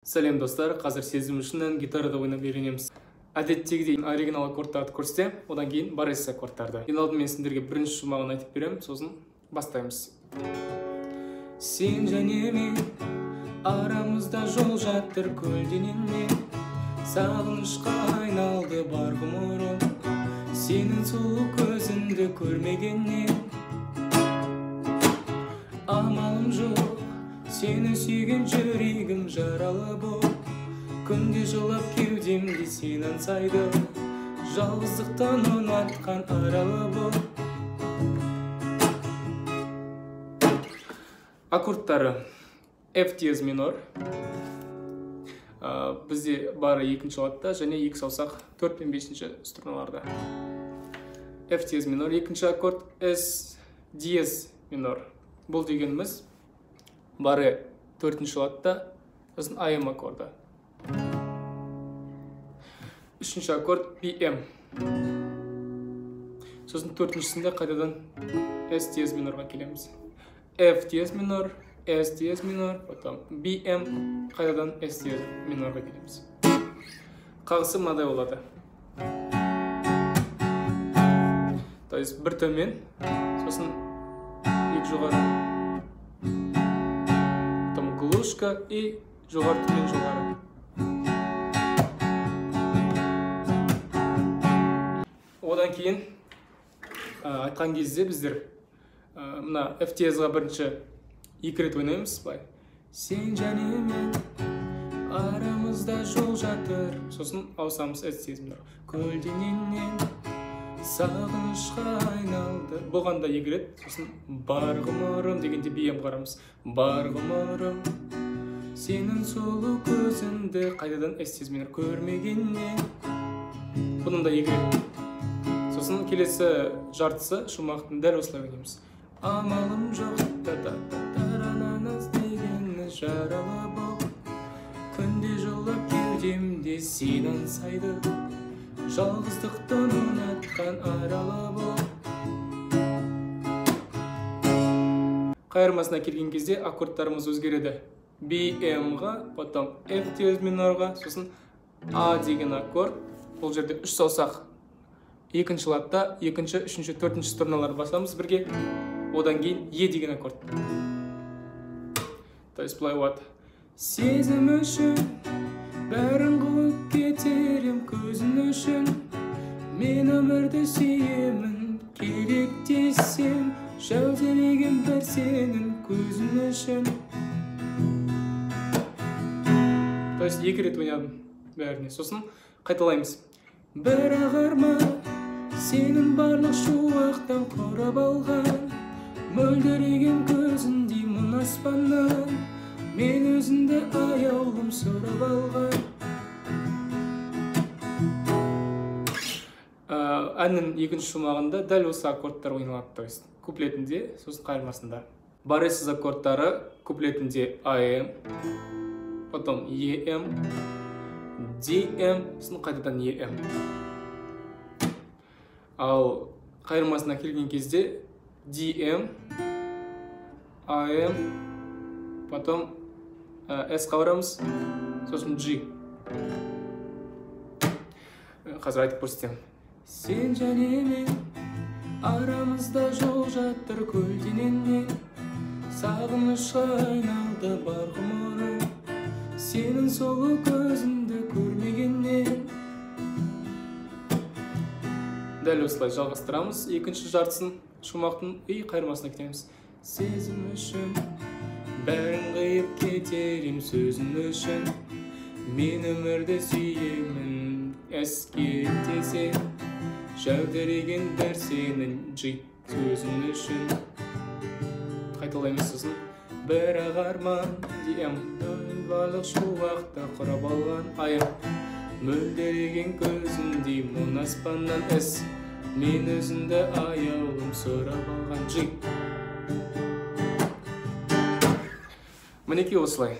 Сәлем достар, қазір сезім үшінен гитарада ойнап үйренеміз. Әдеттегідей оригинал аккордтарды көрсетем, одан кейін баррес аккордтарды. Ең алдымен мен сендерге бірінші шумағын айтып беремін, сосын бастаймыз. Сен және мен арамызда жол жатыр көлденеңмен, сағынышқа айналды бар ғұмырым, сенің сұлу көзіңді көрмегеннен. Амалым жоқ, сені сүйген жүрегім жаралы боп, күнде жылап кеудемде сен аңсайды, жалғыздықтан ұнатқан аралы боп. Аккордтары F диез минор. Бізде бары екінші латта және екі саусақ 4 пен 5-ші струналарда. F диез минор. Екінші аккорд S диез минор. Бұл дегеніміз бары 4-ші латта, сосын AM аккорды. Үшінші аккорд BM. Сосын 4-шісінде қайтадан S диез минорға келеміз. F диез минор, S диез минор, потом BM, қайтадан S диез минорға келеміз. Қағысы мынадай болады. То есть бір төмен, сосын екі жоғары. Глушка и жоғары төмен жоғары. Одан кейін айтқан кезде біздер мына F диезға бірінші екі рет ойнаймыз. Сен және мен арамызда жол жатыр. Сосын ауысамыз S диез минор. Көлденеңнен сағынышқа айналды. Болғанда екі рет. Сосын бар ғұмырым дегенде BM қарамыз. Бар ғұмырым сенің сұлу көзіңді қайтадан S диез минор көрмегеннен. Бұның да екі рет. Сосын келесі жартысы шумақтың дәл осылай ойнаймыз. Амалым жоқ, тарананыз дегені жаралы боп, күнде жылап кеудемде сен аңсайды, жалғыздықтан ұнатқан аралы боп. Қайырмасына келген кезде аккордтарымыз өзгереді. BM-ға, потом F диез минорға, сосын A деген аккорд. Бұл жерде 3 саусақ. Екінші латта, екінші, үшінші, төртінші струналар басамыз бірге. Одан кейін E деген аккорд. То есть былай болады. Сезім үшін бәрін қойып кетерім көзің үшін, мен өмірді сүйемін, керек десем, жәудіреген бір сенің көзің үшін. То есть екі рет ойнадым бәріне. Сосын қайталаймыз. Бір ағарма сенің барлық шуақтан қорап алған, мөлдіреген көзіндей мұң аспаннан, мен өзіңді аяулым сұрап алған. Әннің екінші шумағында дәл осы аккордтар ойналады, то есть куплетінде, сосын қайырмасында. Баррессіз аккордтары куплетінде AM, потом EM, DM, сосын қайтадан EM. Ал қайырмасына келген кезде DM, AM, потом S қабырамыз, сосын G. Қазір айтып көрсетем. Сен және мен арамызда жол жатыр көлденеңмен, сағынышқа айналды бар ғұмырым, сенің сұлу көзіңді көрмегеннен. Дәл осылай жалғастырамыз. Екінші жартысын шумақтың қайырмасына кетеміз. Сезім үшін бәрін қиып кетерім сөзің үшін, мен өмірді сүйемін, әске десе, жәудіреген бір сенің G сөзің үшін. Қайталаймыз сосын. Бір ағарман DM, барлық шуақта құрап алған AM, мөлдіреген көзіндей мұң аспаннан S, мен өзіңді аяулым сұрап алған G. Мінекей осылай.